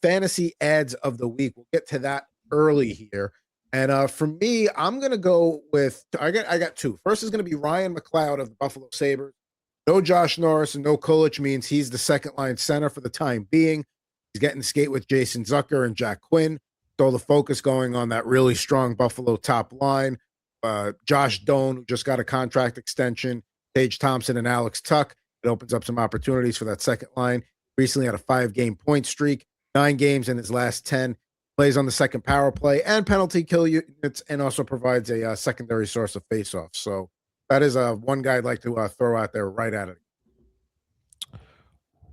fantasy ads of the week. We'll get to that early here. And for me, I'm gonna go with I got two. First is gonna be Ryan McLeod of the Buffalo Sabres. No Josh Norris and no Kulich means he's the second line center for the time being. He's getting to skate with Jason Zucker and Jack Quinn. So the focus going on that really strong Buffalo top line. Josh Doan, who just got a contract extension, Tage Thompson and Alex Tuck. It opens up some opportunities for that second line. Recently had a 5-game point streak, 9 games in his last 10. Plays on the second power play and penalty kill units, and also provides a secondary source of faceoffs. So that is one guy I'd like to throw out there right at it.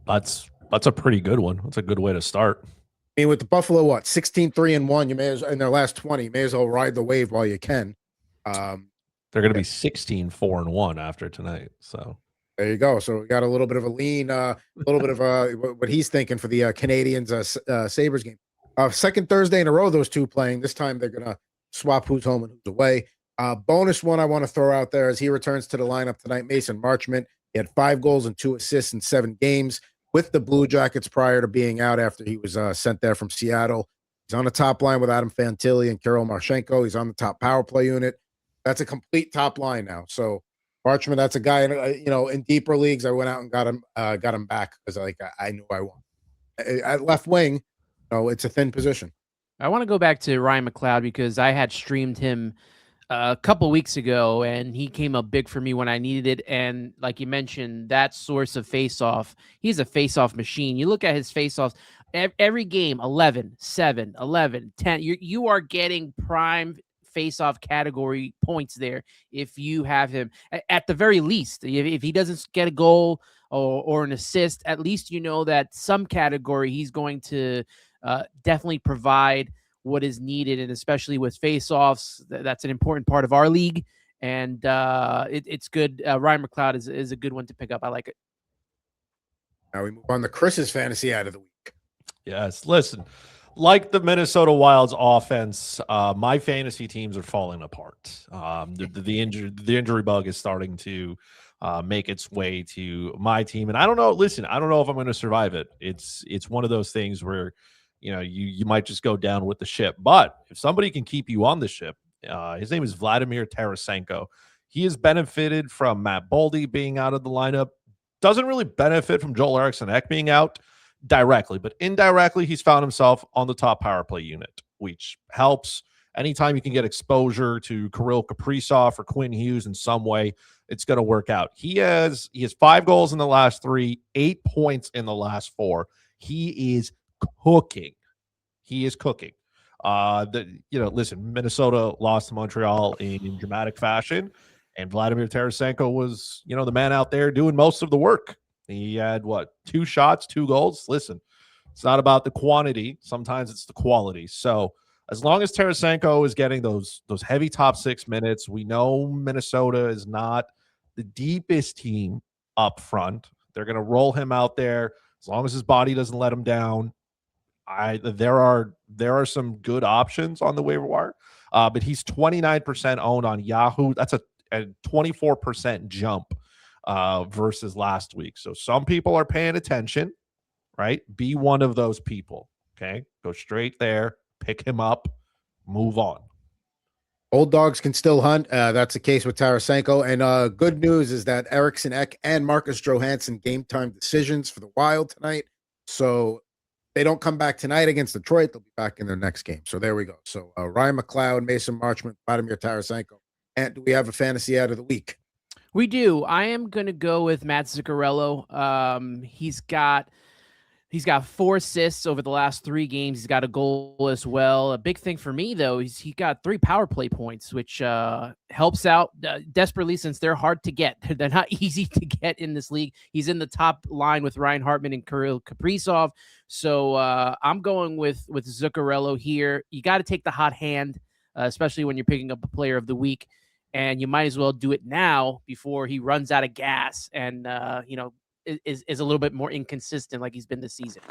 That's a pretty good one. That's a good way to start. I mean, with the Buffalo, 16-3-1, you may as in their last 20, you may as well ride the wave while you can. They're going to be 16-4-1 after tonight. So there you go. So we got a little bit of a lean, a little bit of what he's thinking for the Canadians Sabres game. Second Thursday in a row, those two playing. This time they're going to swap who's home and who's away. Bonus one I want to throw out there as he returns to the lineup tonight, Mason Marchment. He had 5 goals and 2 assists in 7 games with the Blue Jackets prior to being out after he was sent there from Seattle. He's on the top line with Adam Fantilli and Kirill Marchenko. He's on the top power play unit. That's a complete top line now. So Marchment, that's a guy, in deeper leagues, I went out and got him back because I knew I won. At left wing, it's a thin position. I want to go back to Ryan McLeod because I had streamed him a couple weeks ago, and he came up big for me when I needed it. And like you mentioned, that source of faceoff, he's a faceoff machine. You look at his faceoffs, every game, 11, 7, 11, 10. You are getting prime faceoff category points there if you have him. At the very least, if he doesn't get a goal or an assist, at least you know that some category he's going to definitely provide what is needed, and especially with faceoffs, that's an important part of our league. And it's good. Ryan McLeod is a good one to pick up. I like it. Now we move on to Chris's fantasy ad of the week. Yes, listen, like the Minnesota Wild's offense, my fantasy teams are falling apart. The injury bug is starting to make its way to my team, and I don't know. Listen, I don't know if I'm going to survive it. It's one of those things where you might just go down with the ship. But if somebody can keep you on the ship, his name is Vladimir Tarasenko. He has benefited from Matt Boldy being out of the lineup. Doesn't really benefit from Joel Eriksson-Ek being out directly, but indirectly, he's found himself on the top power play unit, which helps. Anytime you can get exposure to Kirill Kaprizov or Quinn Hughes in some way, it's going to work out. He has 5 goals in the last 3, 8 points in the last 4. He is cooking. He is cooking. Listen, Minnesota lost to Montreal in dramatic fashion, and Vladimir Tarasenko was, the man out there doing most of the work. He had 2 shots, 2 goals. Listen, it's not about the quantity. Sometimes it's the quality. So as long as Tarasenko is getting those heavy top 6 minutes, we know Minnesota is not the deepest team up front. They're going to roll him out there as long as his body doesn't let him down. There are some good options on the waiver wire, but he's 29% owned on Yahoo. That's a 24% jump versus last week. So some people are paying attention, right? Be one of those people. Okay, go straight there, pick him up, move on. Old dogs can still hunt. That's the case with Tarasenko. And good news is that Eriksson-Ek and Marcus Johansson game time decisions for the Wild tonight. So they don't come back tonight against Detroit. They'll be back in their next game. So there we go. So Ryan McLeod, Mason Marchment, Vladimir Tarasenko. And do we have a fantasy ad of the week? We do. I am going to go with Matt Zuccarello. He's got 4 assists over the last 3 games. He's got a goal as well. A big thing for me, though, is he got 3 power play points, which helps out desperately since they're hard to get. They're not easy to get in this league. He's in the top line with Ryan Hartman and Kirill Kaprizov. So I'm going with Zuccarello here. You got to take the hot hand, especially when you're picking up a player of the week. And you might as well do it now before he runs out of gas and, is a little bit more inconsistent like he's been this season.